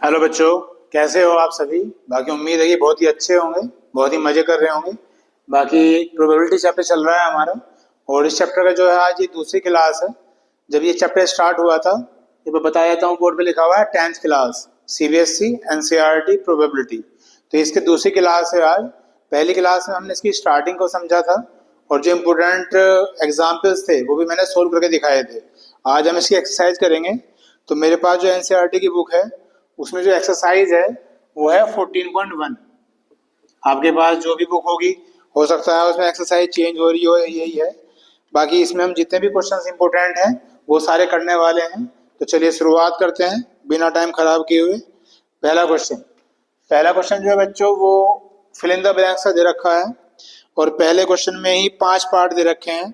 Hello बच्चों, कैसे हो आप सभी। बाकी उम्मीद है कि बहुत ही अच्छे होंगे, बहुत ही मजे कर रहे होंगे। बाकी प्रोबेबिलिटी चैप्टर चल रहा है हमारा, और इस चैप्टर का जो है आज ये दूसरी क्लास है। जब ये चैप्टर स्टार्ट हुआ था, ये मैं बता देता हूँ, बोर्ड पे लिखा हुआ है 10th class CBSE NCERT probability. तो इसकी दूसरी क्लास है आज। पहली क्लास में हमने इसकी स्टार्टिंग को समझा था, और जो इम्पोर्टेंट एग्जाम्पल्स थे वो भी मैंने सोल्व करके दिखाए थे। आज हम इसकी एक्सरसाइज करेंगे। तो मेरे पास जो एनसीईआरटी की बुक है उसमें जो एक्सरसाइज है वो है 14.1। आपके पास जो भी बुक होगी, हो सकता है उसमें एक्सरसाइज चेंज हो रही हो, यही है। बाकी इसमें हम जितने भी क्वेश्चंस इंपॉर्टेंट हैं वो सारे करने वाले हैं। तो चलिए शुरुआत करते हैं बिना टाइम खराब किए हुए। पहला क्वेश्चन जो है बच्चों वो फिल इन द ब्लैंक्स दे रखा है, और पहले क्वेश्चन में ही 5 पार्ट दे रखे हैं।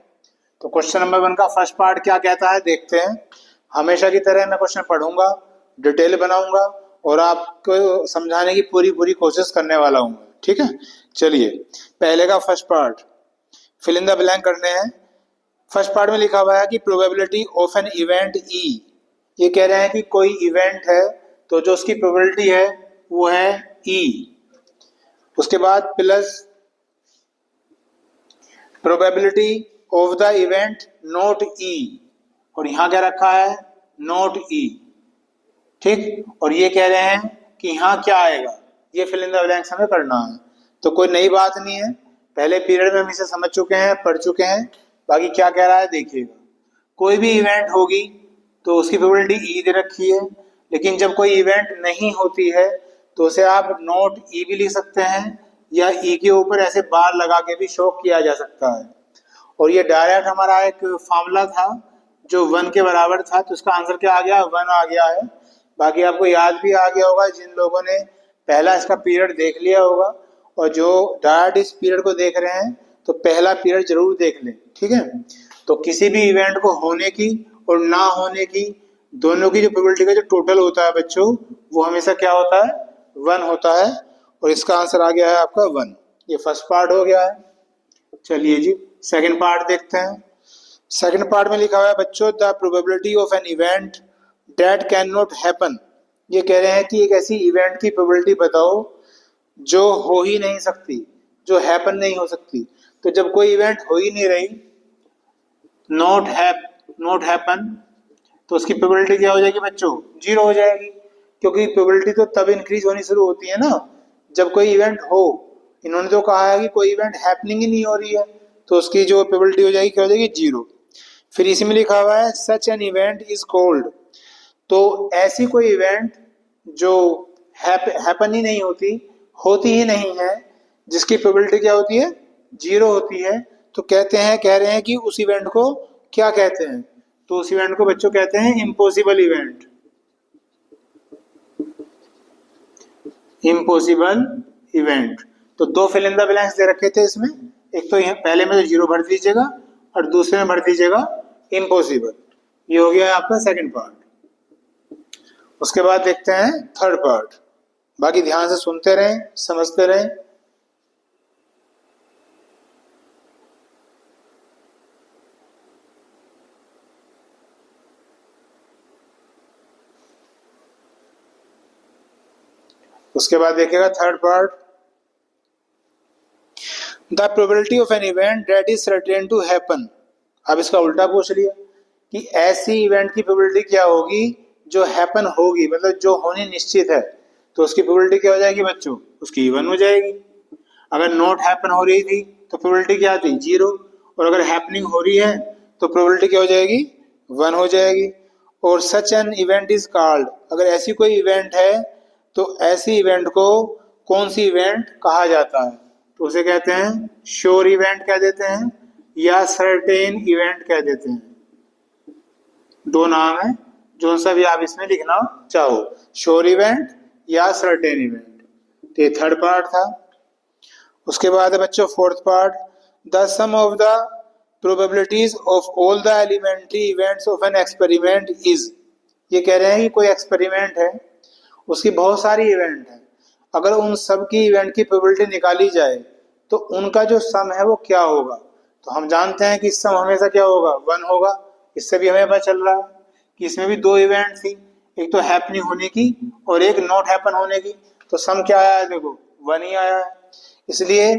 तो क्वेश्चन नंबर 1 का फर्स्ट पार्ट क्या कहता है देखते हैं। हमेशा की तरह मैं क्वेश्चन पढ़ूंगा, डिटेल बनाऊंगा और आपको समझाने की पूरी कोशिश करने वाला हूँ। ठीक है, चलिए पहले का first part fill in the blank करने हैं। फर्स्ट पार्ट में लिखा हुआ है कि probability of an event E. ये कह रहे हैं कि कोई इवेंट है तो जो उसकी प्रोबेबिलिटी है वो है ई। उसके बाद plus probability of the event not E, और यहां क्या रखा है नॉट ई। ठीक, और ये कह रहे हैं कि यहाँ क्या आएगा, ये फिल इन द ब्लैंक्स हमें करना है। तो कोई नई बात नहीं है, पहले पीरियड में हम इसे समझ चुके हैं, पढ़ चुके हैं। बाकी क्या कह रहा है देखिएगा। कोई भी इवेंट होगी तो उसकी प्रोबेबिलिटी ई दे रखी है, लेकिन जब कोई इवेंट नहीं होती है तो उसे आप नोट ई भी लिख सकते हैं, या ई के ऊपर ऐसे बार लगा के भी शो किया जा सकता है। और ये डायरेक्ट हमारा एक फॉर्मूला था जो 1 के बराबर था, तो इसका आंसर क्या आ गया 1 आ गया है। बाकी आपको याद भी आ गया होगा जिन लोगों ने पहला इसका पीरियड देख लिया होगा, और जो डायरेक्ट इस पीरियड को देख रहे हैं तो पहला पीरियड जरूर देख लें। ठीक है, तो किसी भी इवेंट को होने की और ना होने की दोनों की जो प्रोबेबिलिटी का जो टोटल होता है बच्चों, वो हमेशा क्या होता है 1 होता है, और इसका आंसर आ गया है आपका 1। ये फर्स्ट पार्ट हो गया है। चलिए जी सेकंड पार्ट देखते हैं। सेकंड पार्ट में लिखा हुआ है बच्चों the probability of an event that can not happen. ये कह रहे हैं कि एक ऐसी इवेंट की प्रोबेबिलिटी बताओ जो हो ही नहीं सकती, जो हैपन नहीं हो सकती। तो जब कोई इवेंट हो ही नहीं रही, नॉट हैपन, तो उसकी प्रोबेबिलिटी क्या हो जाएगी बच्चों 0 हो जाएगी। क्योंकि प्रोबेबिलिटी तो तब इंक्रीज होनी शुरू होती है ना जब कोई इवेंट हो। इन्होंने तो कहा है कि कोई इवेंट हैपनिंग ही नहीं हो रही है, तो उसकी जो प्रोबेबिलिटी हो जाएगी क्या हो जाएगी 0। फिर इसी में लिखा हुआ है such an event is called. तो ऐसी कोई इवेंट जो हैपन ही नहीं होती, होती ही नहीं है, जिसकी प्रोबेबिलिटी क्या होती है 0 होती है, तो कह रहे हैं कि उस इवेंट को क्या कहते हैं। तो उस इवेंट को बच्चों कहते हैं इम्पॉसिबल इवेंट। Impossible event. तो 2 फिल इन द ब्लैंक्स दे रखे थे इसमें, एक तो पहले में तो 0 भर दीजिएगा और दूसरे में भर दीजिएगा इम्पॉसिबल। ये हो गया आपका सेकंड पार्ट। उसके बाद देखते हैं थर्ड पार्ट। बाकी ध्यान से सुनते रहें, समझते रहें। उसके बाद देखिएगा third part the probability of an event that is certain to happen. अब इसका उल्टा पूछ लिया कि ऐसी इवेंट की प्रोबेबिलिटी क्या होगी जो हैपन होगी, मतलब जो होनी निश्चित है। तो उसकी प्रोबेबिलिटी क्या हो जाएगी बच्चों, उसकी 1 हो जाएगी। अगर नॉट हैपन हो रही थी तो प्रोबेबिलिटी क्या थी 0, और अगर हैपनिंग हो रही है तो प्रोबेबिलिटी क्या हो जाएगी 1 हो जाएगी। और such an event is called, अगर ऐसी कोई इवेंट है तो ऐसी इवेंट को कौन सी इवेंट कहा जाता है, तो उसे कहते हैं श्योर इवेंट कह देते हैं या सर्टेन इवेंट कह देते हैं। 2 नाम है, जो सा भी आप इसमें लिखना चाहो, श्योर इवेंट या सर्टेन इवेंट। तो ये थर्ड पार्ट था। उसके बाद है बच्चों fourth part the sum of the probabilities of all the elementary events of an experiment is. ये कह रहे हैं कि कोई एक्सपेरिमेंट है, उसकी बहुत सारी इवेंट है, अगर उन सब की इवेंट की प्रोबेबिलिटी निकाली जाए तो उनका जो सम है वो क्या होगा। तो हम जानते हैं कि सम हमेशा क्या होगा 1 होगा। इससे भी हमें पता चल रहा है कि इसमें भी 2 इवेंट थी, एक तो हैपनिंग होने की और एक नॉट हैपन होने की। तो सम क्या आया है, देखो 1 ही आया है। इसलिए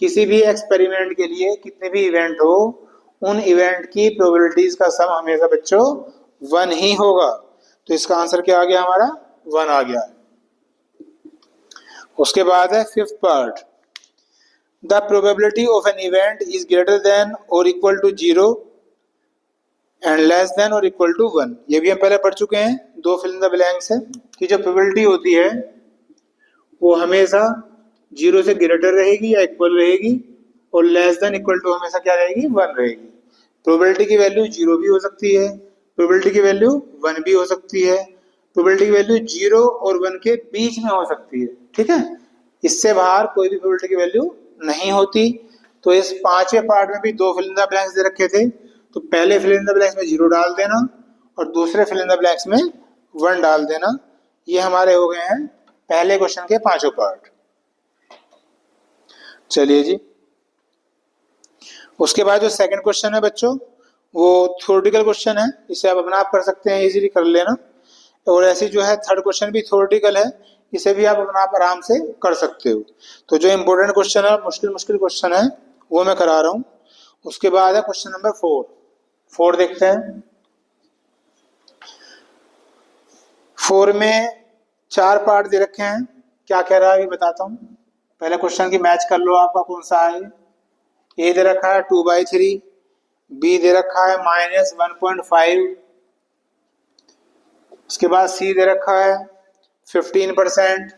किसी भी एक्सपेरिमेंट के लिए कितने भी इवेंट हो, उन इवेंट की प्रोबेबिलिटीज का सम हमेशा बच्चों 1 ही होगा। तो इसका आंसर क्या आ गया हमारा, 1 आ गया। उसके बाद है fifth part, the probability of an event is greater than और equal to 0 and less than और इक्वल टू 1। ये भी हम पहले पढ़ चुके हैं, दो फिल इन द ब्लैंक्स है कि जो प्रोबेबिलिटी होती है वो हमेशा 0 से ग्रेटर रहेगी या इक्वल रहेगी, और लेस देन इक्वल टू हमेशा क्या रहेगी, 1 रहेगी। प्रोबेबिलिटी की वैल्यू 0 भी हो सकती है, प्रोबेबिलिटी की वैल्यू 1 भी हो सकती है, प्रोबेबिलिटी की वैल्यू 0 और 1 के बीच में हो सकती है। ठीक है, इससे बाहर कोई भी प्रोबेबिलिटी की वैल्यू नहीं होती। तो इस पांचवें पार्ट में भी दो फिल इन द ब्लैंक्स दे रखे थे, तो पहले फिल इन द ब्लैंक्स में 0 डाल देना और दूसरे फिल इन द ब्लैंक्स में 1 डाल देना। ये हमारे हो गए हैं पहले क्वेश्चन के पांचों पार्ट। चलिए जी, उसके बाद जो सेकंड क्वेश्चन है बच्चों, वो थ्योरेटिकल क्वेश्चन है, इसे आप अपना आप कर सकते हैं, इजीली कर लेना। और ऐसी जो है थर्ड क्वेश्चन भी थ्योरेटिकल है, इसे भी आप अपना आप आराम से कर सकते हो। तो जो इंपॉर्टेंट क्वेश्चन है, मुश्किल मुश्किल क्वेश्चन है, वो मैं करा रहा हूं। उसके बाद है क्वेश्चन नंबर 4 देखते हैं। 4 में 4 पार्ट दे रखे हैं, क्या कह रहा है अभी बताता हूं। पहले क्वेश्चन की मैच कर लो, आपका कौन सा है। ए दे रखा है 2/3, बी दे रखा है -1.5, उसके बाद सी दे रखा है 15%,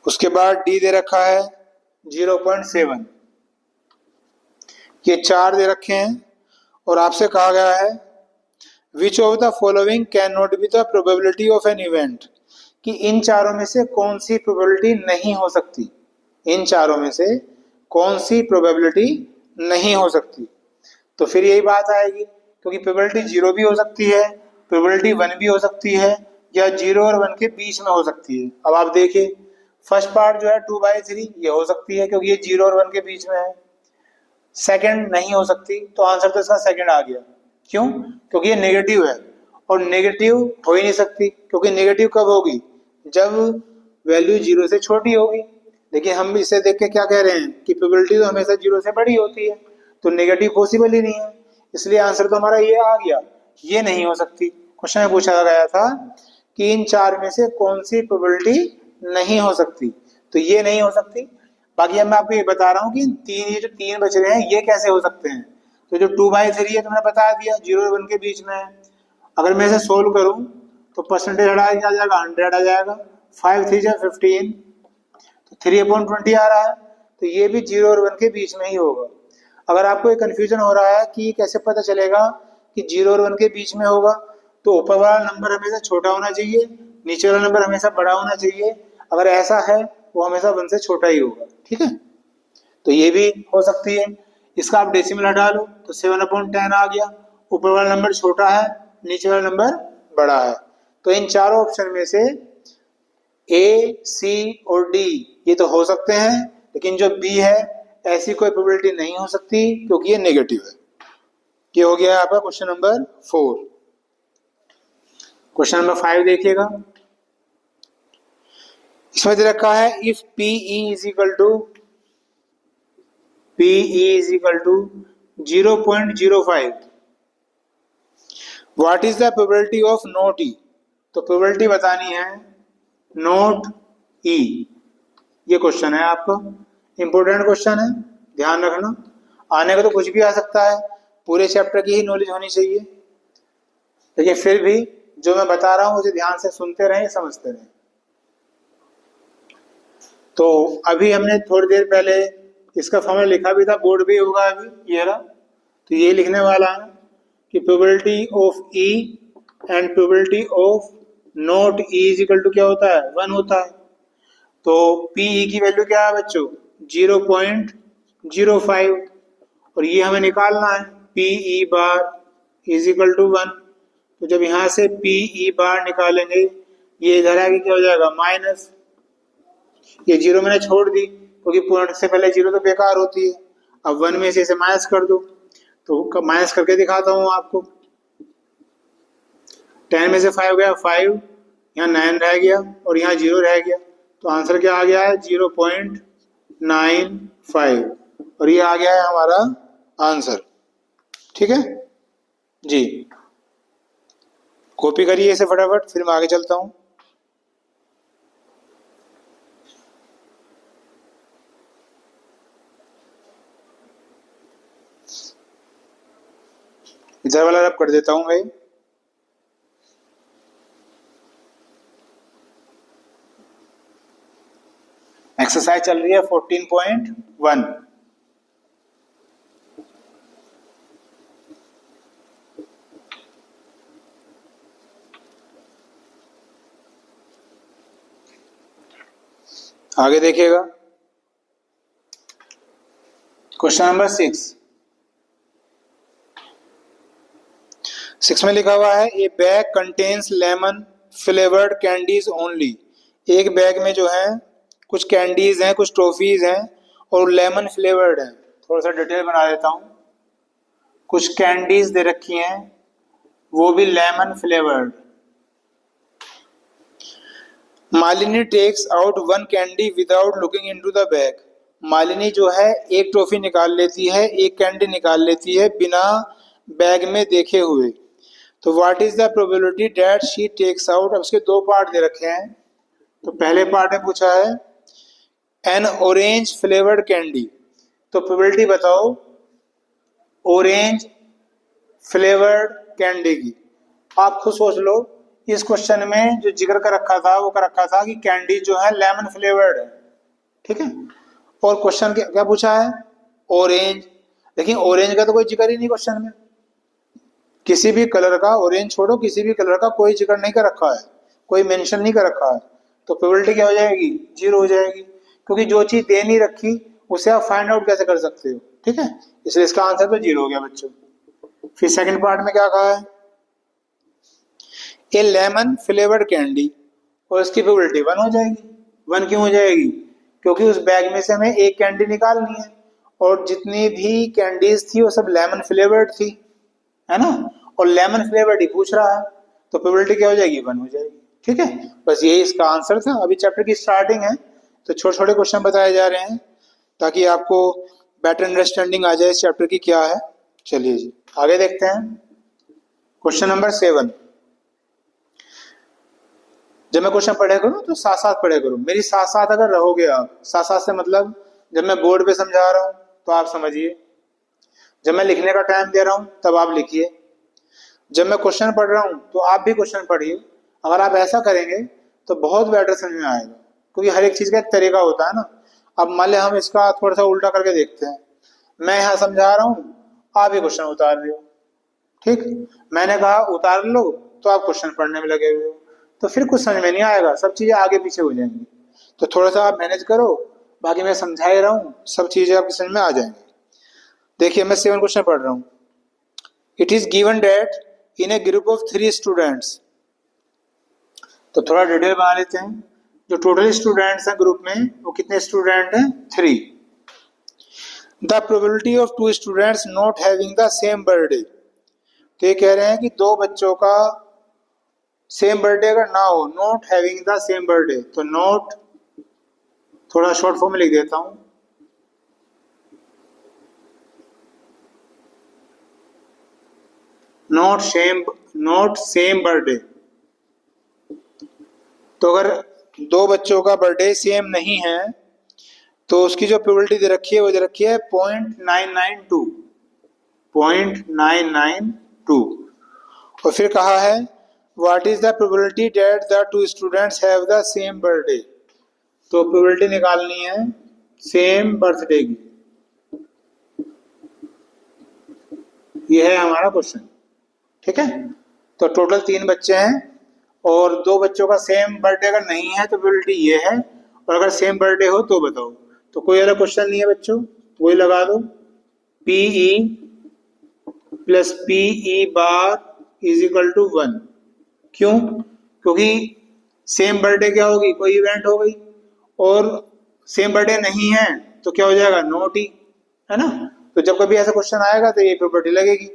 उसके बाद डी दे रखा है 0.7। ये 4 दे रखे हैं और आपसे कहा गया है which of the following can not be the probability of an event, कि इन चारों में से कौन सी प्रोबेबिलिटी नहीं हो सकती, इन चारों में से कौन सी प्रोबेबिलिटी नहीं हो सकती। तो फिर यही बात आएगी, क्योंकि प्रोबेबिलिटी 0 भी हो सकती है, प्रोबेबिलिटी 1 भी हो सकती है, या 0 और 1 के बीच में हो सकती है। अब आप देखिए, फर्स्ट पार्ट जो है 2/3 ये हो सकती है क्योंकि ये 0 और 1 के बीच में है। सेकंड नहीं हो सकती, तो आंसर तो इसका सेकंड आ गया। क्यों? क्योंकि ये नेगेटिव है, और नेगेटिव हो ही नहीं सकती, क्योंकि नेगेटिव कब होगी, जब वैल्यू 0 से छोटी होगी। लेकिन हम इसे देख के क्या कह रहे हैं कि प्रोबेबिलिटी तो हमेशा 0 से बड़ी होती है, तो नेगेटिव पॉसिबल ही नहीं है। इसलिए आंसर तो हमारा ये आ गया, ये नहीं हो सकती। क्वेश्चन में पूछा गया था कि इन 4 में से कौन सी प्रोबेबिलिटी नहीं हो सकती, तो ये नहीं हो सकती। बाकी अब मैं आपको ये बता रहा हूँ कि ये जो 3 बच रहे हैं ये कैसे हो सकते हैं। तो जो 2/3 है तो मैंने बता दिया 0 और 1 के बीच में है। अगर मैं इसे सोल्व करूं तो परसेंटेज हटा के आ जाएगा 100 आ जाएगा, 5 3 जा 15, तो 3/20 आ रहा है। तो ये भी 0 और 1 के बीच में ही होगा। अगर आपको ये कन्फ्यूजन हो रहा है कि कैसे पता चलेगा कि 0 और 1 के बीच में होगा, तो ऊपर वाला नंबर हमेशा छोटा होना चाहिए, नीचे वाला नंबर हमेशा बड़ा होना चाहिए। अगर ऐसा है वो हमेशा 1 से छोटा ही होगा। ठीक है, तो ये भी हो सकती है। इसका आप डेसिमल हटा लो तो 7/10 आ गया। ऊपर वाला नंबर छोटा है, नीचे वाला नंबर बड़ा है। तो इन चारों ऑप्शन में से ए, सी और डी ये तो हो सकते हैं, लेकिन जो बी है ऐसी कोई प्रोबेबिलिटी नहीं हो सकती क्योंकि ये नेगेटिव है। ये हो गया आपका क्वेश्चन नंबर 4। क्वेश्चन नंबर 5 देखिएगा, इसमें दे रखा है if PE is equal to 0.05, what is the probability of not E। तो प्रोबेबिलिटी बतानी है नॉट E। ये क्वेश्चन है आपका, इंपॉर्टेंट क्वेश्चन है, ध्यान रखना। आने का तो कुछ भी आ सकता है, पूरे चैप्टर की ही नॉलेज होनी चाहिए, लेकिन फिर भी जो मैं बता रहा हूं उसे ध्यान से सुनते रहें, समझते रहें। तो अभी हमने थोड़ी देर पहले इसका फॉर्मूला लिखा भी था, बोर्ड भी होगा अभी ये रहा। तो ये लिखने वाला है कि probability of E and probability of not E is equal to क्या होता है, 1 होता है। तो PE की वैल्यू क्या है बच्चों, 0.05, और ये हमें निकालना है PE bar is equal to 1। तो जब यहां से PE बार निकालेंगे, ये इधर आगे क्या हो जाएगा, माइनस, ये 0 मैंने छोड़ दी क्योंकि पूर्ण से पहले 0 तो बेकार होती है। अब 1 में से इसे माइनस कर दो, तो माइनस करके दिखाता हूँ आपको। 10 में से 5 गया 5, यहाँ 9 रह गया और यहाँ 0 रह गया, तो आंसर क्या आ गया है 0.95 और ये आ गया है हमारा आंसर। ठीक है जी, कॉपी करिए इसे फटाफट, फिर मैं आगे चलता हूँ। इधर वाला रब कर देता हूँ भाई। एक्सरसाइज चल रही है 14.1। आगे देखिएगा, क्वेश्चन नंबर 6 में लिखा हुआ है ए bag contains lemon flavoured candies only. एक बैग में जो है कुछ कैंडीज हैं, कुछ टॉफीज हैं और लेमन फ्लेवर्ड है। थोड़ा सा डिटेल बना देता हूँ। कुछ कैंडीज दे रखी हैं, वो भी lemon flavoured. Malini takes out one candy without looking into the bag. Malini जो है एक टॉफी निकाल लेती है, एक कैंडी निकाल लेती है बिना बैग में देखे हुए। तो what is the probability that she takes out. अब उसके दो पार्ट दे रखे हैं। तो पहले पार्ट में पूछा है एन ऑरेंज फ्लेवर्ड कैंडी, तो प्रोबेबिलिटी बताओ ऑरेंज फ्लेवर्ड कैंडी की। आप खुद सोच लो, इस क्वेश्चन में जो जिक्र कर रखा था वो कर रखा था कि कैंडी जो है लेमन फ्लेवर्ड है। ठीक है, और क्वेश्चन क्या पूछा है ऑरेंज। लेकिन ऑरेंज का तो कोई जिक्र ही नहीं क्वेश्चन में, किसी भी कलर का, ऑरेंज छोड़ो, किसी भी कलर का कोई जिक्र नहीं कर रखा है, कोई मेंशन नहीं कर रखा है। तो प्रोबेबिलिटी क्या हो जाएगी 0 हो जाएगी, क्योंकि जो चीज दे नहीं रखी उसे आप फाइंड आउट कैसे कर सकते हो। ठीक है, इसलिए इसका आंसर तो 0 हो गया बच्चों। फिर सेकंड पार्ट में क्या कहा है ए लेमन फ्लेवर्ड कैंडी, और इसकी प्रोबेबिलिटी 1 हो जाएगी। 1 क्यों हो जाएगी, क्योंकि उस बैग में से हमें एक कैंडी निकालनी है और जितनी भी कैंडीज थी वो सब लेमन फ्लेवर्ड थी, है ना, और लेमन फ्लेवर्ड ही पूछ रहा है, तो प्रोबेबिलिटी क्या हो जाएगी 1 हो जाएगी। ठीक है, बस यही इसका आंसर था। अभी चैप्टर की स्टार्टिंग है तो छोटे छोटे क्वेश्चन बताए जा रहे हैं ताकि आपको बेटर अंडरस्टैंडिंग आ जाए इस चैप्टर की क्या है। चलिए जी आगे देखते हैं। Question number 7। जब मैं क्वेश्चन पढ़े करूँ तो साथ साथ पढ़े करूँ, मेरी साथ साथ अगर रहोगे आप, साथ साथ से मतलब जब मैं बोर्ड पे समझा रहा हूँ तो आप समझिए, जब मैं लिखने का टाइम दे रहा हूँ तब आप लिखिए, जब मैं क्वेश्चन पढ़ रहा हूँ तो आप भी क्वेश्चन पढ़िए। अगर आप ऐसा करेंगे तो बहुत बेटर समझ में आएगा, क्योंकि हर एक चीज का एक तरीका होता है ना। अब मान लें हम इसका थोड़ा सा उल्टा करके देखते हैं, मैं यहाँ समझा रहा हूँ, आप ही क्वेश्चन उतार रहे हो। ठीक, मैंने कहा उतार लो तो आप क्वेश्चन पढ़ने में लगे हुए हो, तो फिर कुछ समझ में नहीं आएगा, सब चीजें आगे पीछे हो जाएंगी। तो थोड़ा सा आप मैनेज करो, बाकी मैं समझा ही रहा हूँ, सब चीजें आपकी समझ में आ जाएंगी। देखिए मैं 7 क्वेश्चन पढ़ रहा हूँ। It is given that in a group of 3 students. तो थोड़ा डिटेल बना लेते हैं। जो टोटल स्टूडेंट्स हैं ग्रुप में वो कितने स्टूडेंट हैं 3। The probability of 2 students not having the same birthday. तो ये कह रहे हैं कि 2 बच्चों का सेम बर्थडे अगर ना हो, not having the same birthday, तो नॉट थोड़ा शॉर्ट फॉर्म में लिख देता हूं, नॉट सेम बर्थडे। तो अगर 2 बच्चों का बर्थडे सेम नहीं है तो उसकी जो प्रोबेबिलिटी दे रखी है वो दे रखी है 0.992, 0.992। और फिर कहा है what is the probability that the 2 students have the same birthday. तो प्रोबेबिलिटी निकालनी है सेम बर्थडे की। ये है हमारा क्वेश्चन। ठीक है, तो टोटल 3 बच्चे हैं और 2 बच्चों का सेम बर्थडे अगर नहीं है तो प्रोबेबिलिटी ये है, और अगर सेम बर्थडे हो तो बताओ। तो कोई अलग क्वेश्चन नहीं है बच्चों, तो वही लगा दो, PE plus PE bar is equal to 1। क्यों, क्योंकि सेम बर्थडे क्या होगी, कोई इवेंट हो गई, और सेम बर्थडे नहीं है तो क्या हो जाएगा नॉट ई, है ना। तो जब कभी ऐसा क्वेश्चन आएगा तो ये प्रॉपर्टी लगेगी।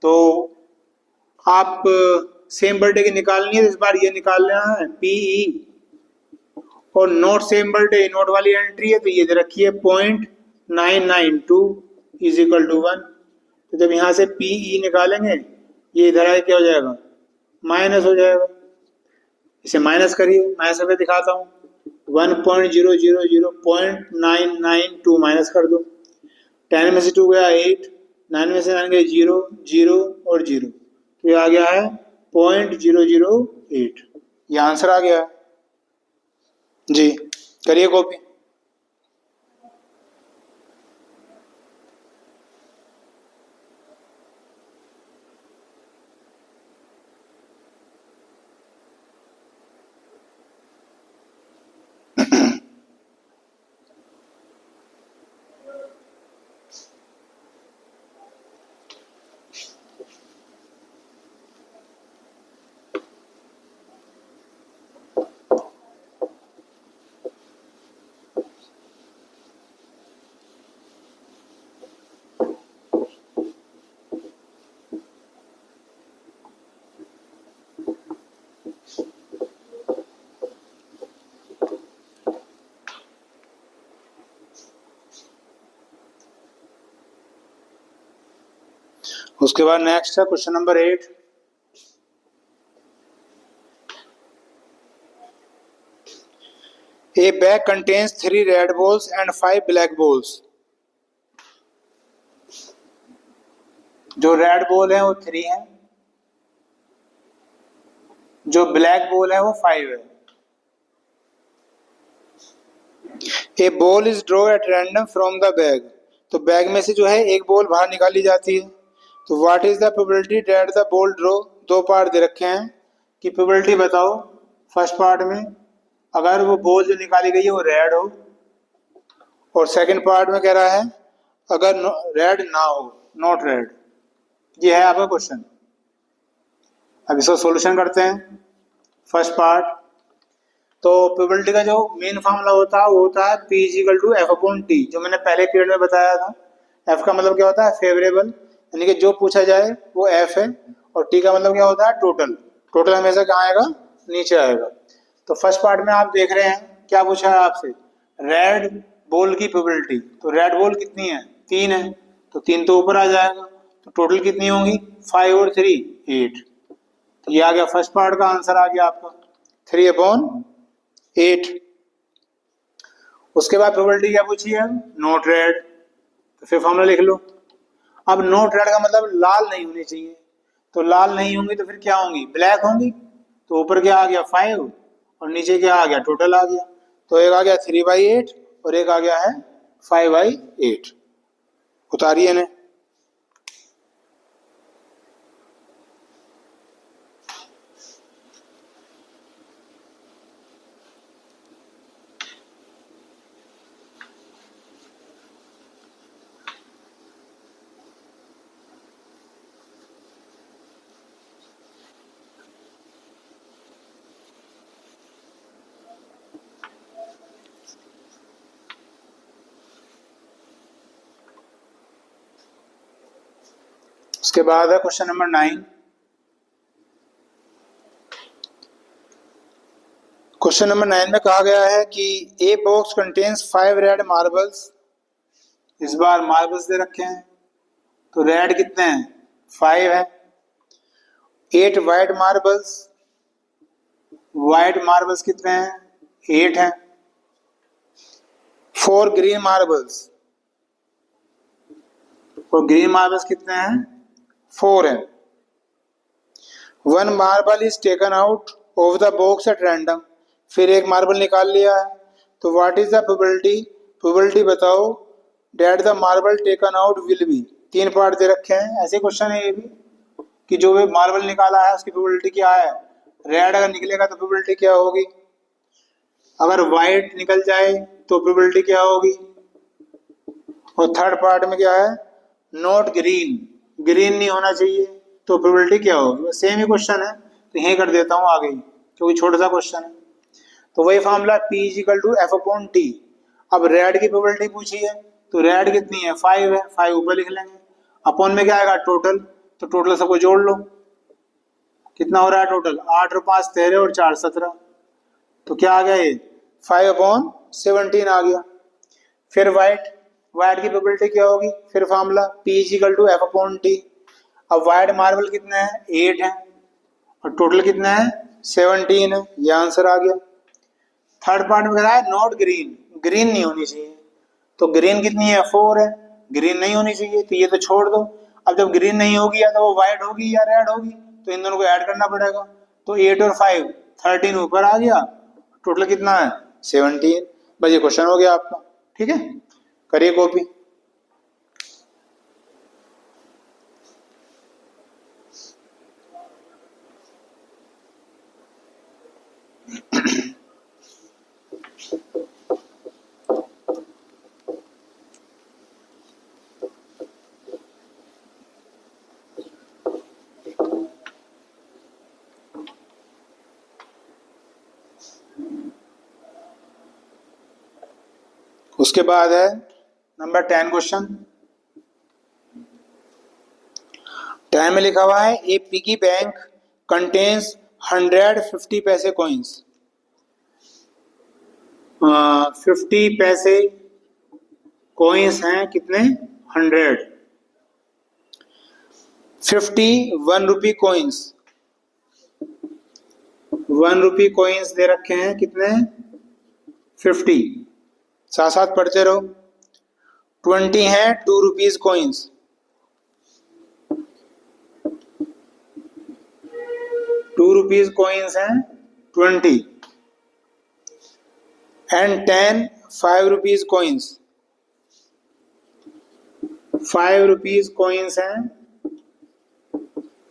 तो आप सेम बर्थडे की निकालनी है तो इस बार ये निकाल लेना है पीई, और नोट सेम बर्थडे नोट वाली एंट्री है तो ये दे रखी है 0.992 इज इक्वल टू 1। तो जब यहाँ से पीई निकालेंगे ये इधर आके क्या हो जाएगा, माइनस हो जाएगा। इसे माइनस करिए, माइनस करके दिखाता हूँ। 1.000.992 माइनस कर दो, 10 में से 2 गया 8, 9 में से 9 गए 0, 0 और 0, तो ये आ गया है 0.008। ये आंसर आ गया है जी। करिए कॉपी। उसके बाद नेक्स्ट है question number 8। A bag contains 3 red balls and 5 black balls. जो रेड बॉल है वो 3 है, जो ब्लैक बॉल है वो 5 है। A ball is draw at random from the bag. तो बैग में से जो है एक बॉल बाहर निकाली जाती है। तो what is the probability that the ball draw, 2 part दे रखे हैं कि प्रोबेबिलिटी बताओ। फर्स्ट पार्ट में अगर वो बॉल जो निकाली गई है वो रेड हो, और सेकंड पार्ट में कह रहा है अगर रेड ना हो, नॉट रेड। ये है आपका क्वेश्चन। अब इसका सॉल्यूशन करते हैं। फर्स्ट पार्ट, तो प्रोबेबिलिटी का जो मेन फार्मूला होता है वो होता है P equal to F upon T, जो मैंने पहले पीरियड में बताया था। F का मतलब क्या होता है, फेवरेबल, यानी कि जो पूछा जाए वो F है, और T का मतलब क्या होता है, टोटल। टोटल हमेशा कहाँ आएगा, नीचे आएगा। तो फर्स्ट पार्ट में आप देख रहे हैं क्या पूछा है आपसे, रेड बॉल की प्रोबेबिलिटी। तो रेड बॉल कितनी है, 3 है, तो 3 तो ऊपर आ जाएगा। तो टोटल कितनी होंगी, 5 और 3 8। तो ये आ गया फर्स्ट पार्ट का आंसर आ गया आपका 3/8। उसके बाद प्रोबेबिलिटी क्या पूछी है, नॉट रेड। तो फिर फॉर्मूला लिख लो। अब नॉट रेड का मतलब लाल नहीं होनी चाहिए, तो लाल नहीं होंगी तो फिर क्या होंगी, ब्लैक होंगी। तो ऊपर क्या आ गया 5 और नीचे क्या आ गया, टोटल आ गया। तो एक आ गया 3/8 और एक आ गया है 5/8। उतारिए ने। उसके बाद है क्वेश्चन नंबर 9। क्वेश्चन नंबर 9 में कहा गया है कि a box contains 5 red marbles. इस बार मार्बल्स दे रखे हैं, तो रेड कितने हैं, 5 है। 8 वाइट मार्बल्स, वाइट मार्बल्स कितने हैं, 8 हैं। 4 ग्रीन मार्बल्स, और ग्रीन मार्बल्स कितने हैं, 4 है। 1 marble is taken out of the box at random. फिर एक मार्बल निकाल लिया है, तो what is the probability, probability बताओ that the marble taken out will be. 3 part दे रखे हैं, ऐसे क्वेश्चन है ये भी कि जो भी मार्बल निकाला है उसकी प्रोबेबिलिटी क्या है, रेड अगर निकलेगा तो प्रोबेबिलिटी क्या होगी, अगर व्हाइट निकल जाए तो प्रोबेबिलिटी क्या होगी, और थर्ड पार्ट में क्या है, नॉट ग्रीन, ग्रीन नहीं होना चाहिए तो प्रोबेबिलिटी क्या होगी। सेम ही क्वेश्चन है, तो यही कर देता हूँ आगे क्योंकि छोटा सा क्वेश्चन है। तो वही formula P equal to F upon T. अब रेड की प्रोबेबिलिटी पूछी है तो रेड कितनी है 5 है, 5 ऊपर लिख लेंगे। अपॉन में क्या आएगा टोटल, तो टोटल सबको जोड़ लो, कितना हो रहा है टोटल 8 और 5 13 और 4 17, तो क्या आ गया ये 5/17 आ गया। फिर वाइट की प्रोबेबिलिटी क्या होगी, फिर फार्मूला P = F/T। अब वाइट मार्बल कितने हैं 8 है और टोटल कितना है 17 है, ये आंसर आ गया। थर्ड पार्ट में कह रहा है नॉट ग्रीन, ग्रीन नहीं होनी चाहिए, तो ग्रीन कितनी है 4 है, ग्रीन नहीं होनी चाहिए तो ये तो छोड़ दो। अब जब ग्रीन नहीं होगी या तो वो व्हाइट होगी या रेड होगी, तो इन दोनों को ऐड करना पड़ेगा। तो 8 और 5 13 ऊपर आ गया, टोटल कितना है 17। बस ये क्वेश्चन हो गया आपका, ठीक है, करिए कॉपी। उसके बाद है नंबर 10 क्वेश्चन। 10 में लिखा हुआ है ए पिगी बैंक कंटेन्स 150 पैसे कॉइन्स। 50 पैसे कॉइन्स हैं कितने 100। 50 1 रुपी कॉइन्स, 1 रुपी कॉइन्स दे रखे हैं कितने 50, साथ साथ पढ़ते रहो। 20 है 2 रुपीज कॉइन्स, 2 रुपीज कॉइन्स हैं 20 and 10 5 rupees coins, 5 rupees coins हैं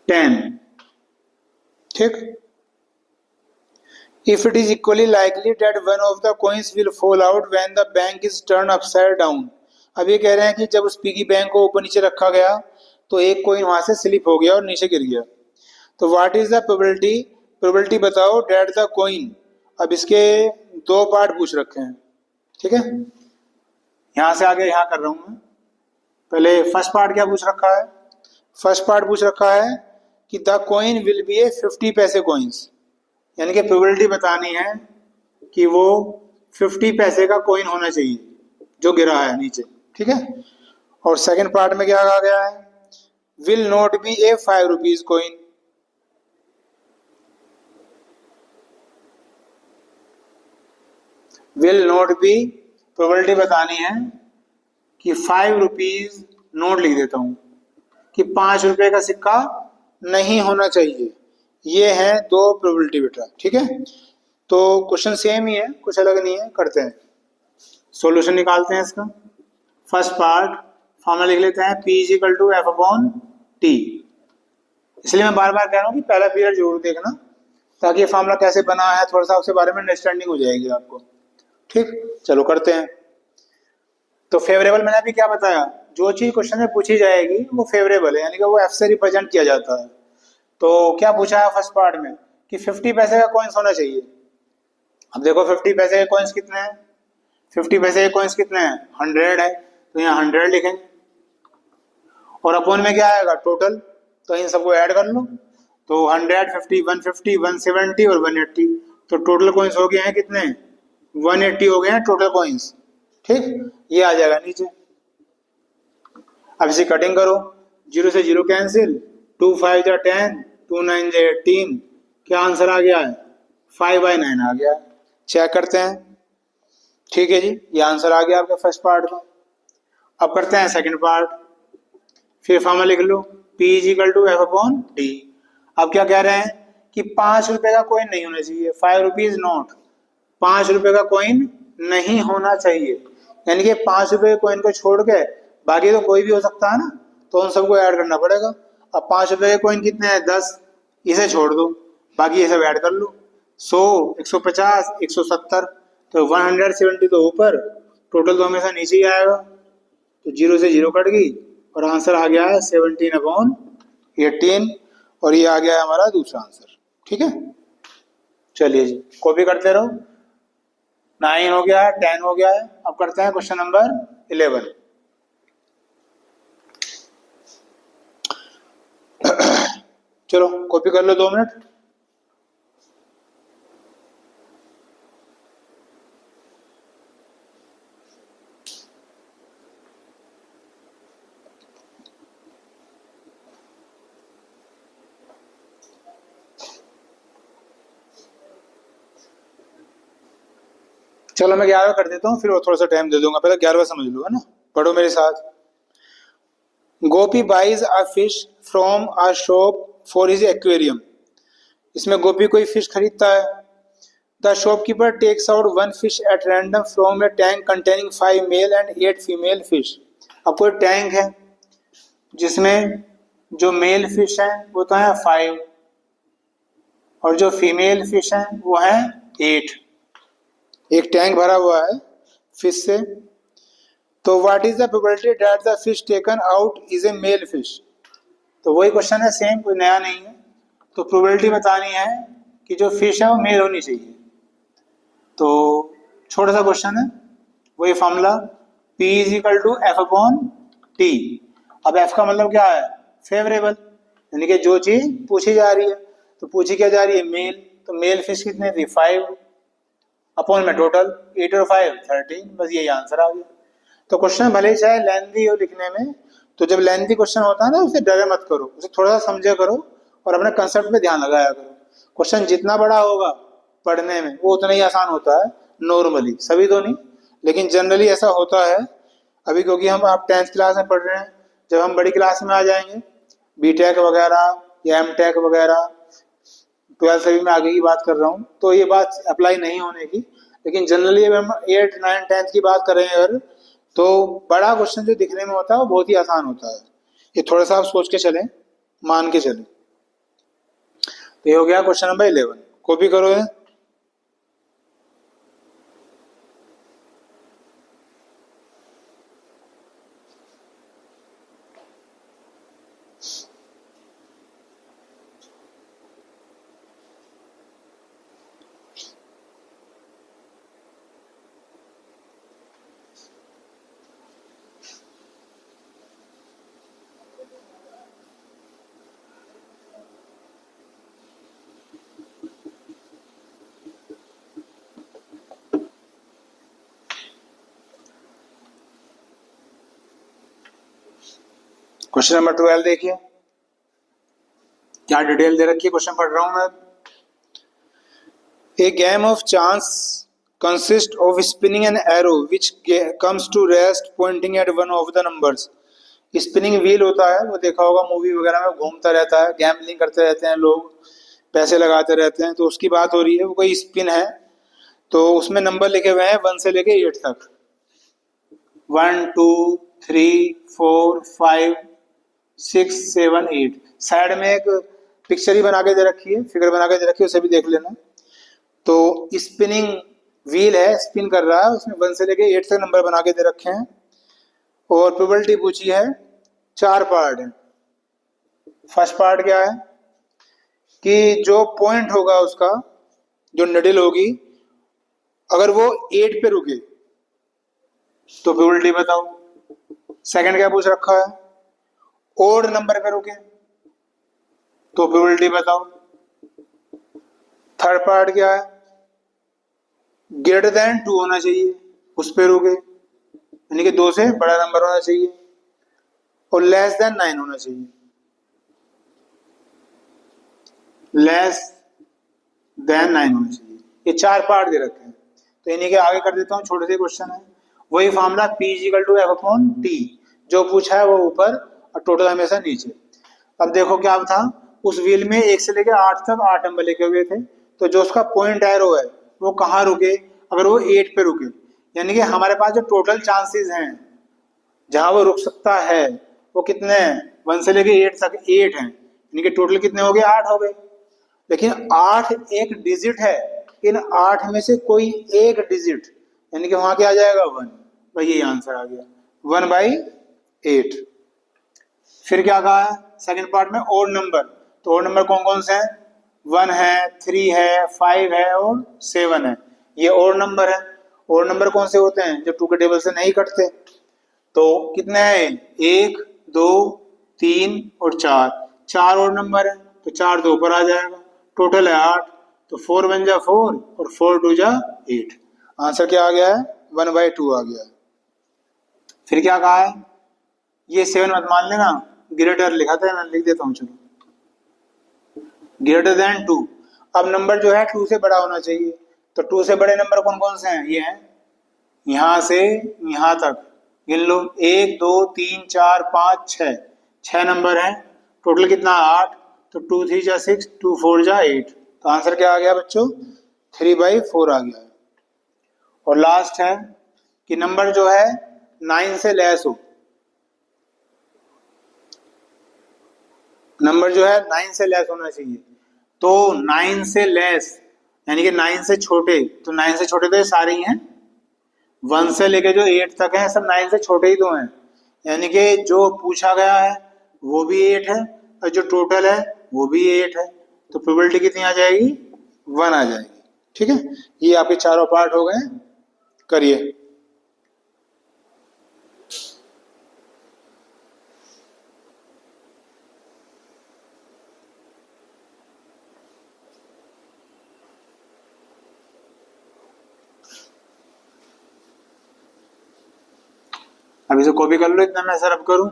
10, ठीक। If it is equally likely that one of the coins will fall out when the bank is turned upside down। अब ये कह रहे हैं कि जब उस पिगी बैंक को ऊपर नीचे रखा गया तो एक कोइन वहां से स्लिप हो गया और नीचे गिर गया, तो what is the probability, probability बताओ डेट द कोइन। अब इसके दो पार्ट पूछ रखे हैं, ठीक है, यहां से आगे यहां कर रहा हूं मैं। पहले फर्स्ट पार्ट क्या पूछ रखा है, फर्स्ट पार्ट पूछ रखा है कि द कोइन विल बी ए 50 पैसे कॉइन्स, यानी कि प्रोबेबिलिटी बतानी है कि वो 50 पैसे का कॉइन होना चाहिए जो गिरा है नीचे, ठीक है। और सेकंड पार्ट में क्या कहा गया है, will not be A 5 rupees coin, will not be, probability बतानी है कि 5 रुपीज नोट लिख देता हूं कि 5 रुपए का सिक्का नहीं होना चाहिए। ये है दो प्रोबेबिलिटी बेटा, ठीक है। तो क्वेश्चन सेम ही है, कुछ अलग नहीं है, करते हैं सॉल्यूशन निकालते हैं इसका। फर्स्ट पार्ट फॉर्मूला लिख लेते हैं P = F/T। इसलिए मैं बार बार कह रहा हूँ कि पहला पीरियड जरूर देखना ताकि ये फॉर्मूला कैसे बना है थोड़ा सा उसके बारे में अंडरस्टैंडिंग हो जाएगी आपको, ठीक। चलो करते हैं। तो फेवरेबल मैंने अभी क्या बताया, जो चीज क्वेश्चन में पूछी जाएगी वो फेवरेबल है, यानी कि वो F से रिप्रेजेंट किया जाता है। तो क्या पूछा है फर्स्ट पार्ट में कि 50 पैसे का कॉइन्स होना चाहिए। अब देखो 50 पैसे के कॉइन्स कितने हैं, 50 पैसे के कॉइन्स कितने हैं 100 है, तो यहाँ 100 लिखेंगे और अपॉन में क्या आएगा टोटल, तो इन सबको ऐड कर लो, तो 100 50 150 170 और 180, तो टोटल कॉइन्स हो गए हैं कितने 180 हो गए हैं टोटल कॉइन्स, ठीक। ये आ जाएगा नीचे। अब इसे कटिंग करो, 0 से 0 कैंसिल, 2 5 जा 10, 2 9 जा 18, क्या आंसर आ गया है 5/9 आ गया। चेक करते हैं, ठीक है जी, ये आंसर आ गया आपका फर्स्ट पार्ट का। अब करते हैं सेकंड पार्ट, फिर फॉर्मूला लिख लो P = F/T। अब क्या कह रहे हैं कि 5 रुपए का कॉइन नहीं होना चाहिए, 5 रुपीज नोट, 5 रुपए का कॉइन नहीं होना चाहिए, यानी कि 5 रुपए के कॉइन को छोड़ के बाकी तो कोई भी हो सकता है ना, तो उन सबको ऐड करना पड़ेगा। अब 5 रुपए के कॉइन कितने हैं 10, इसे छोड़ दो, बाकी ये सब ऐड कर लो, 100 150 170, तो 170 तो ऊपर, टोटल तो हमेशा नीचे ही आएगा, तो 0 से 0 कट गई और आंसर आ गया है 17/18, और ये आ गया है हमारा दूसरा आंसर, ठीक है। चलिए जी कॉपी करते रहो। 9 हो गया है, 10 हो गया है। अब करते हैं क्वेश्चन नंबर 11। चलो कॉपी कर लो 2 मिनट। चलो मैं 11 कर देता हूँ, फिर वो थोड़ा सा टाइम दे दूंगा, पहले 11 समझ लो, है ना। पढ़ो मेरे साथ। Gopi buys a fish from a shop for his aquarium. इसमें गोपी कोई फिश खरीदता है। The shopkeeper takes out 1 fish at random from a tank containing 5 male and 8 female fish. अब कोई टैंक है जिसमें जो मेल फिश है वो तो है 5 और जो फीमेल फिश है वो है 8। एक टैंक भरा हुआ है फिश से। तो what is the probability that the fish taken out is a male fish. तो वही क्वेश्चन है, सेम, कोई नया नहीं है। तो प्रोबेबिलिटी बतानी है कि जो फिश है वो मेल होनी चाहिए। तो छोटा सा क्वेश्चन है, वही formula P is equal to F upon T. अब एफ का मतलब क्या है, फेवरेबल, यानी कि जो चीज पूछी जा रही है। तो पूछी क्या जा रही है, मेल। तो मेल फिश कितने थी, 5 अपॉन में टोटल 8 और 5 13, बस यही आंसर आ गया। तो क्वेश्चन भले ही चाहे लेंथी हो लिखने में, तो जब लेंथी क्वेश्चन होता है ना उसे डरे मत करो, उसे थोड़ा सा समझे करो और अपने कंसेप्ट पे ध्यान लगाया करो। क्वेश्चन जितना बड़ा होगा पढ़ने में वो उतना ही आसान होता है नॉर्मली, सभी तो नहीं लेकिन जनरली ऐसा होता है। अभी क्योंकि हम आप 10th क्लास में पढ़ रहे हैं, जब हम बड़ी क्लास में आ जाएंगे बीटेक वगैरह या एमटेक वगैरह, 12th में आगे की बात कर रहा हूँ, तो ये बात अप्लाई नहीं होने की। लेकिन जनरली अगर हम 8 9 10th की बात करें अगर, तो बड़ा क्वेश्चन जो दिखने में होता है वो बहुत ही आसान होता है। ये थोड़ा सा आप सोच के चलें, मान के चलें। तो ये हो गया क्वेश्चन नंबर 11। कॉपी करो है। क्वेश्चन नंबर 12 देखिए, क्या डिटेल दे रखी है, क्वेश्चन पढ़ रहा हूं मैं। A game of chance consist of spinning an arrow which comes to rest pointing at one of the numbers. Spinning wheel होता है, वो देखा होगा मूवी वगैरह में, घूमता रहता है, गैम्बलिंग करते रहते हैं लोग, पैसे लगाते रहते हैं। तो उसकी बात हो रही है, वो कोई स्पिन है। तो उसमें नंबर लिखे हुए हैं 1 से लेके 8 तक, 1 2 3 4 5 6 7 8। साइड में एक पिक्चर ही बना के दे रखी है, फिगर बना के दे रखी है, उसे भी देख लेना। तो स्पिनिंग व्हील है, स्पिन कर रहा है, उसमें 1 से लेके 8 तक नंबर बना के दे रखे हैं। और प्रोबेबिलिटी पूछी है, 4 पार्ट है। फर्स्ट पार्ट क्या है कि जो पॉइंट होगा उसका, जो निडल होगी, अगर वो 8 पे रुके तो प्रोबेबिलिटी बताओ। सेकंड क्या पूछ रखा है, ओड नंबर पे रुके तो प्रोबेबिलिटी बताओ। थर्ड पार्ट क्या है, ग्रेटर देन 2 होना चाहिए, उस पे रुके, यानी कि 2 से बड़ा नंबर होना चाहिए, और लेस देन 9 होना चाहिए, लेस देन 9 होना चाहिए। ये 4 पार्ट दे रखे हैं। तो इन्हीं के आगे कर देता हूँ, छोटे से क्वेश्चन है। वही formula P equal to F upon T, जो पूछा है वो ऊपर और टोटल हमेशा नीचे। अब देखो क्या था, उस व्हील में 1 से लेकर 8 तक 8 नंबर लिखे हुए थे। तो जो उसका पॉइंट एरो है वो कहाँ रुके, अगर वो 8 पे रुके, यानी कि हमारे पास जो टोटल चांसेस हैं जहां वो रुक सकता है वो कितने हैं, 1 से लेके 8 तक 8 हैं, यानी कि टोटल कितने हो गए, 8 हो गए। लेकिन 8 एक डिजिट है, इन 8 में से कोई एक डिजिट, यानी कि वहां क्या आ जाएगा, 1। भाई यही आंसर आ गया, 1/8। फिर क्या कहा है सेकंड पार्ट में, ओड नंबर। तो ओड नंबर कौन कौन से हैं, 1 है, 3 है, 5 है और 7 है। ये ओड नंबर है। ओड नंबर कौन से होते हैं, जो 2 के टेबल से नहीं कटते। तो कितने हैं, 1 2 3 और 4, 4 ओड नंबर है। तो 4 2 ऊपर आ जाएगा, टोटल है 8, तो 4 1 जा 4 और 4 2 जा 8। आंसर क्या आ गया है? 1/2 आ गया है। फिर क्या कहा है? ये 7 मत मान लेना, ग्रेटर लिखा था, मैं लिख देता हूँ, चलो ग्रेटर देन 2। अब नंबर जो है 2 से बड़ा होना चाहिए, तो 2 से बड़े नंबर कौन कौन से हैं? ये हैं, यहां से यहां तक गिन लो, 1 2 3 4 5 6, 6 नंबर हैं, टोटल कितना? 8, तो 2 3 जा 6, 2 4 जा 8, तो आंसर क्या आ गया बच्चों? 3/4 आ गया। और लास्ट है कि नंबर जो है 9 से लेस हो, नंबर जो है 9 से लेस होना चाहिए, तो 9 से लेस यानी कि 9 से छोटे, तो 9 से छोटे तो ये सारे ही हैं, 1 से लेके जो 8 तक हैं सब 9 से छोटे ही तो हैं, यानी कि जो पूछा गया है वो भी 8 है और जो टोटल है वो भी 8 है, तो प्रोबेबिलिटी कितनी आ जाएगी? 1 आ जाएगी। ठीक है, ये आपके चारों पार्ट हो गए, करिए। अभी से कॉपी कर लो, इतना मैं सर्व करूं।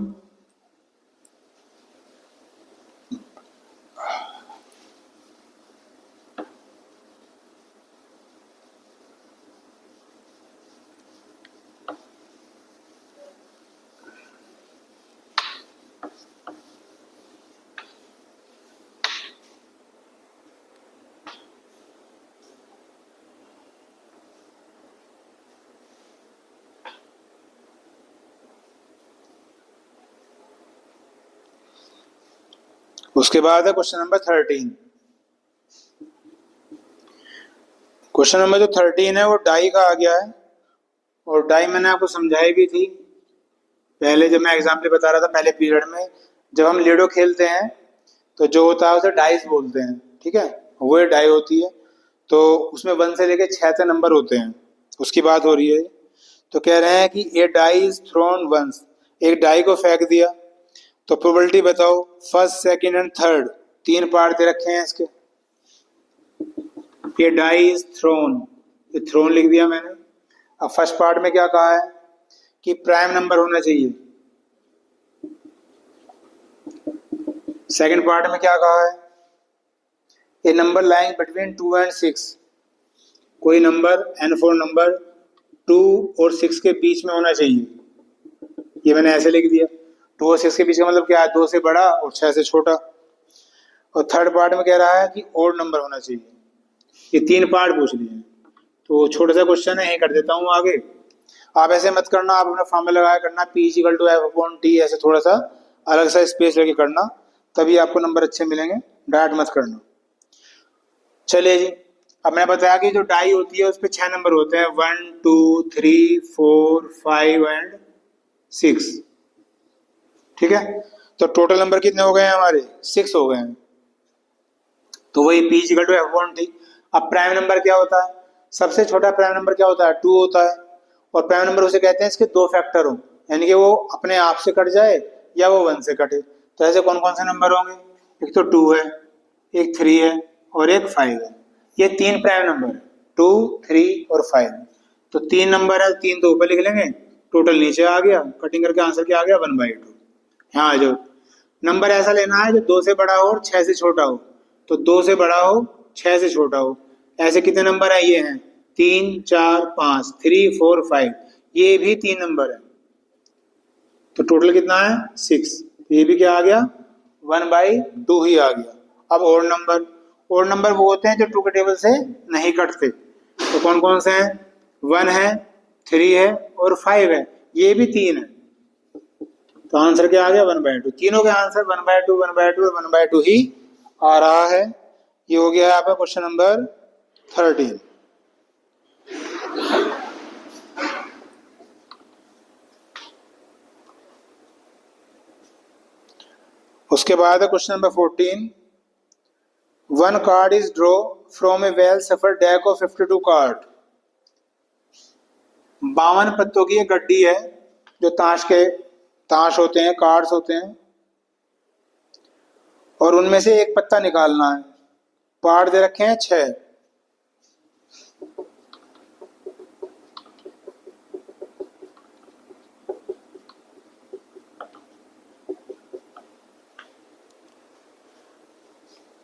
उसके बाद है क्वेश्चन नंबर 13। क्वेश्चन नंबर जो 13 है वो डाई का आ गया है, और डाई मैंने आपको समझाई भी थी पहले जब मैं एग्जाम्पल बता रहा था पहले पीरियड में। जब हम लूडो खेलते हैं तो जो होता है उसे डाइस बोलते हैं, ठीक है, वो एक डाई होती है, तो उसमें 1 से लेके 6 तक नंबर होते हैं, उसकी बात हो रही है। तो कह रहे हैं कि a die is thrown once, एक डाई को फेंक दिया, तो प्रोबेबिलिटी बताओ, first second and third, 3 part दे रखे हैं इसके। ये डाई इज थ्रोन, ये थ्रोन लिख दिया मैंने। अब फर्स्ट पार्ट में क्या कहा है कि प्राइम नंबर होना चाहिए, सेकंड पार्ट में क्या कहा है, ए नंबर लाइंग बिटवीन 2 एंड 6, कोई नंबर n4 नंबर 2 और 6 के बीच में होना चाहिए, ये मैंने ऐसे लिख दिया। 2 और 6 के बीच का मतलब क्या है? 2 से बड़ा और 6 से छोटा। और थर्ड पार्ट में कह रहा है कि ओड नंबर होना चाहिए। ये 3 पार्ट पूछ लिए हैं, तो छोटा सा क्वेश्चन है, यही कर देता हूँ आगे। आप ऐसे मत करना, आप अपना फॉर्मूला लगाया करना P=F/T, ऐसे थोड़ा सा अलग सा स्पेस लेके करना, तभी आपको नंबर अच्छे मिलेंगे, डायरेक्ट मत करना। चलिए जी, अब मैंने बताया कि जो डाई होती है उस पर 6 नंबर होते हैं, 1 2 3 4 5 एंड 6, ठीक है। तो टोटल नंबर कितने हो गए हैं हमारे? 6 हो गए हैं, तो वही P=F/T। अब प्राइम नंबर क्या होता है? सबसे छोटा प्राइम नंबर क्या होता है? 2 होता है, और प्राइम नंबर उसे कहते हैं इसके 2 फैक्टर हो, यानी कि वो अपने आप से कट जाए या वो 1 से कटे। तो ऐसे कौन कौन से नंबर होंगे? एक तो 2 है, एक 3 है और एक 5 है, ये 3 प्राइम नंबर है, 2 3 और 5। तो 3 नंबर है, 3 तो ऊपर लिख लेंगे, टोटल नीचे आ गया, कटिंग करके आंसर क्या आ गया? 1/2। यहाँ आ जाओ, नंबर ऐसा लेना है जो 2 से बड़ा हो और 6 से छोटा हो, तो 2 से बड़ा हो 6 से छोटा हो। ऐसे कितने नंबर है? ये हैं 3 4 5, 3 4 5, ये भी 3 नंबर है, तो टोटल कितना है? 6। ये भी क्या आ गया? 1/2 ही आ गया। अब और नंबर वो होते हैं जो 2 के टेबल से नहीं कटते, तो कौन कौन से हैं? 1 है, 3 है और 5 है, ये भी 3 है, तो आंसर क्या आ गया? 1/2। तीनों के आंसर 1/2 1/2 और 1/2 ही आ रहा है। ये हो गया है आपका क्वेश्चन नंबर 13। उसके बाद है question number 14। 1 card is draw from A well suffer deck of 52 card. 52 पत्तों की एक गड्डी है, जो ताश होते हैं, कार्ड्स होते हैं, और और उनमें से एक पत्ता निकालना है। पार्ट दे रखे हैं 6।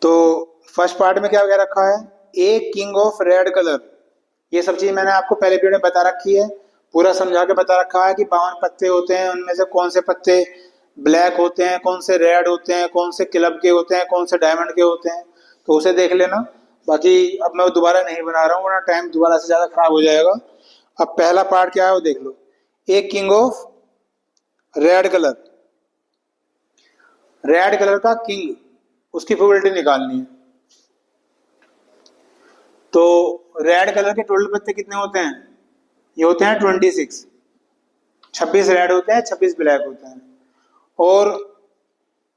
तो फर्स्ट पार्ट में क्या क्या रखा है, ए किंग ऑफ रेड कलर। ये सब चीज मैंने आपको पहले पीरियड में बता रखी है, पूरा समझा के बता रखा है कि 52 पत्ते होते हैं, उनमें से कौन से पत्ते ब्लैक होते हैं, कौन से रेड होते हैं, कौन से क्लब के होते हैं, कौन से डायमंड के होते हैं, तो उसे देख लेना। बाकी अब मैं दोबारा नहीं बना रहा हूँ वरना टाइम दोबारा से ज़्यादा खराब हो जाएगा। अब पहला पार्ट क्या है वो देख लो, a king of red colour. Red colour का किंग, उसकी प्रोबेबिलिटी निकालनी है। तो रेड कलर के टोटल पत्ते कितने होते हैं, ये होते हैं 26। 26 रेड होते हैं, 26 ब्लैक होते हैं। और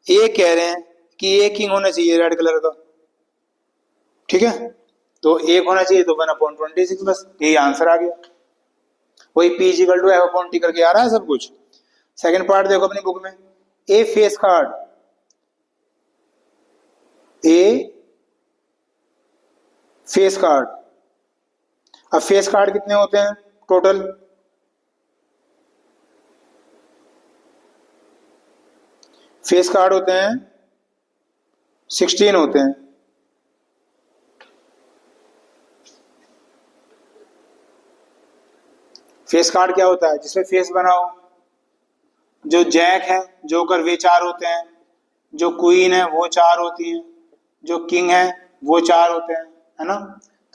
ये कह रहे हैं कि ये किंग होना चाहिए रेड कलर का, ठीक है, तो एक होना चाहिए, तो 1/26 बस, यही आंसर आ गया। वही P=F/T करके आ रहा है सब कुछ। सेकंड पार्ट देखो अपनी बुक में, ए फेस कार्ड, ए फेस कार्ड। अब फेस कार्ड कितने होते हैं टोटल, फेस कार्ड होते हैं 16 होते हैं। फेस कार्ड क्या होता है, जिसमें फेस बना हो। जो जैक है, जोकर, वे 4 होते हैं। जो क्वीन है वो 4 होती है। जो किंग है वो 4 होते हैं, है ना।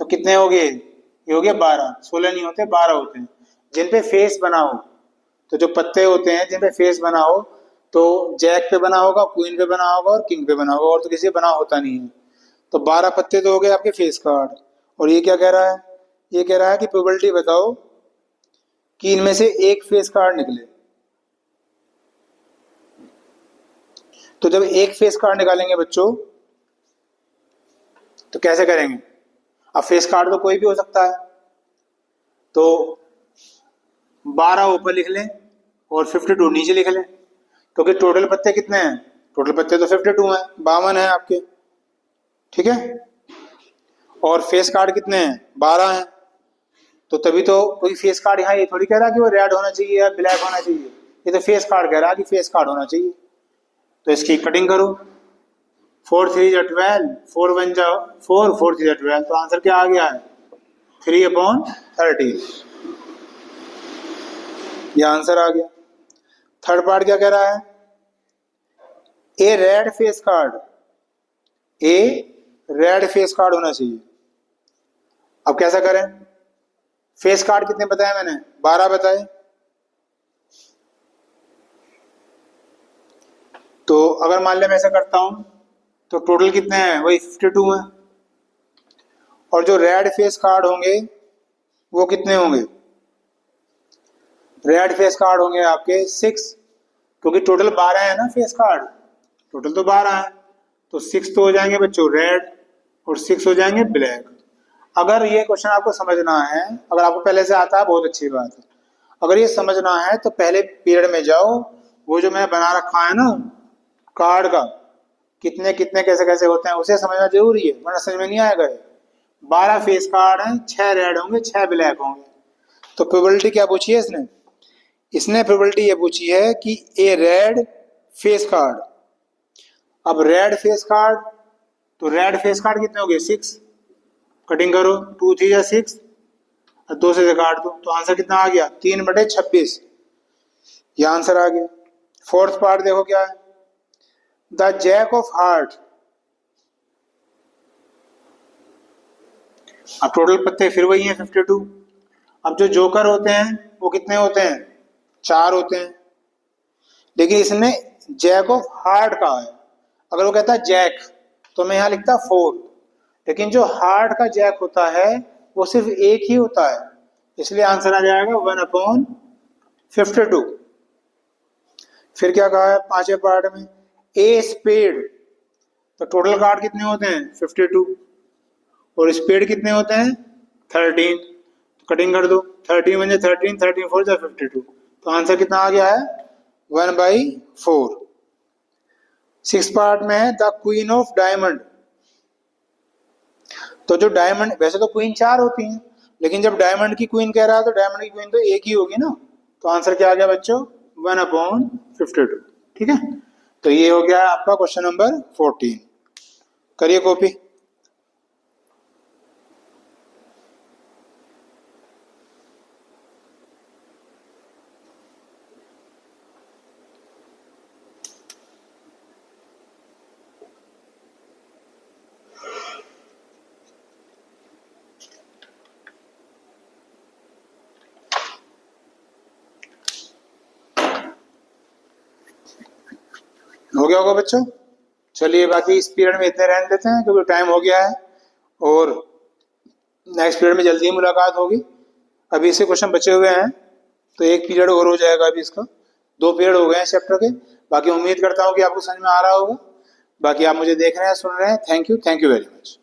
तो कितने हो गए, ये हो गए 12। 16 नहीं होते, 12 होते हैं जिन पे फेस बना हो। तो जो पत्ते होते हैं जिन पे फेस बना हो, तो जैक पे बना होगा, क्वीन पे बना होगा और किंग पे बना होगा, और तो किसी पे बना होता नहीं है। तो 12 पत्ते तो हो गए आपके फेस कार्ड। और ये क्या कह रहा है, ये कह रहा है कि प्रोबेबिलिटी बताओ कि इनमें से एक फेस कार्ड निकले। तो जब एक फेस कार्ड निकालेंगे बच्चों, तो कैसे करेंगे। अब फेस कार्ड तो कोई भी हो सकता है, तो 12 ऊपर लिख लें और 52 नीचे लिख लें, क्योंकि टोटल पत्ते कितने हैं, टोटल पत्ते तो 52 हैं, 52 हैं आपके, ठीक है। और फेस कार्ड कितने हैं, 12 हैं। तो तभी तो कोई फेस कार्ड यहाँ ये थोड़ी कह रहा कि वो रेड होना चाहिए या ब्लैक होना चाहिए, ये तो फेस कार्ड कह रहा कि फेस कार्ड होना चाहिए। तो इसकी कटिंग करो, 4 3 जा 12, 4 1 जा 4, 4 3 जा 12, तो आंसर क्या आ गया है 3/30। ये आंसर आ गया। थर्ड पार्ट क्या कह रहा है, ए रेड फेस कार्ड, ए रेड फेस कार्ड होना चाहिए। अब कैसा करें, फेस कार्ड कितने बताए मैंने, 12 बताए। तो अगर मान लिया मैं ऐसा करता हूं, तो टोटल कितने हैं, वही 52 हैं। और जो रेड फेस कार्ड होंगे वो कितने होंगे, रेड फेस कार्ड होंगे आपके 6, क्योंकि टोटल 12 है ना फेस कार्ड, टोटल तो 12 है, तो 6 तो हो जाएंगे बच्चों रेड और 6 हो जाएंगे ब्लैक। अगर ये क्वेश्चन आपको समझना है, अगर आपको पहले से आता है बहुत अच्छी बात है, अगर ये समझना है तो पहले पीरियड में जाओ, वो जो मैंने बना रखा है ना कार्ड का, कितने कितने कैसे कैसे होते हैं उसे समझना जरूरी है, वरना समझ में नहीं आएगा। 12 फेस कार्ड हैं, 6 रेड होंगे, 6 ब्लैक होंगे। तो प्रोबेबिलिटी क्या पूछी है इसने, इसने प्रोबेबिलिटी ये पूछी है कि ए रेड फेस कार्ड। अब रेड फेस कार्ड, तो रेड फेस कार्ड कितने हो गए 6, कटिंग करो, 2 3 या 6 और 2 से काट दो, तो आंसर कितना आ गया 3/26। ये आंसर आ गया। फोर्थ पार्ट देखो क्या है, द जैक ऑफ हार्ट। अब टोटल पत्ते फिर वही हैं 52। अब जो जोकर होते हैं वो कितने होते हैं, 4 होते हैं, लेकिन इसने जैक ऑफ हार्ट कहा है। अगर वो कहता है जैक तो मैं यहां लिखता 4, लेकिन जो हार्ट का जैक होता है वो सिर्फ एक ही होता है, इसलिए आंसर आ जाएगा 1/52। फिर क्या कहा है 5वें पार्ट में, ए स्पेड। तो टोटल कार्ड कितने होते हैं 52 और स्पेड कितने होते हैं 13, तो कटिंग कर दो, 13 1 13, 13 4 52, तो आंसर कितना आ गया है 1/4। 6 पार्ट में है द क्वीन ऑफ डायमंड। तो जो डायमंड, वैसे तो क्वीन 4 होती हैं, लेकिन जब डायमंड की क्वीन कह रहा है तो डायमंड की क्वीन तो एक ही होगी ना। तो आंसर क्या आ गया बच्चों? 1/52। ठीक है, तो ये हो गया आपका क्वेश्चन नंबर 14। करिए कॉपी। हो गया होगा बच्चों। चलिए बाकी इस पीरियड में इतने रहने देते हैं क्योंकि टाइम हो गया है, और नेक्स्ट पीरियड में जल्दी ही मुलाकात होगी। अभी इससे क्वेश्चन बचे हुए हैं, तो एक पीरियड और हो जाएगा अभी इसका। 2 पीरियड हो गए हैं चैप्टर के। बाकी उम्मीद करता हूँ कि आपको समझ में आ रहा होगा। बाकी आप मुझे देख रहे हैं, सुन रहे हैं। Thank you very much.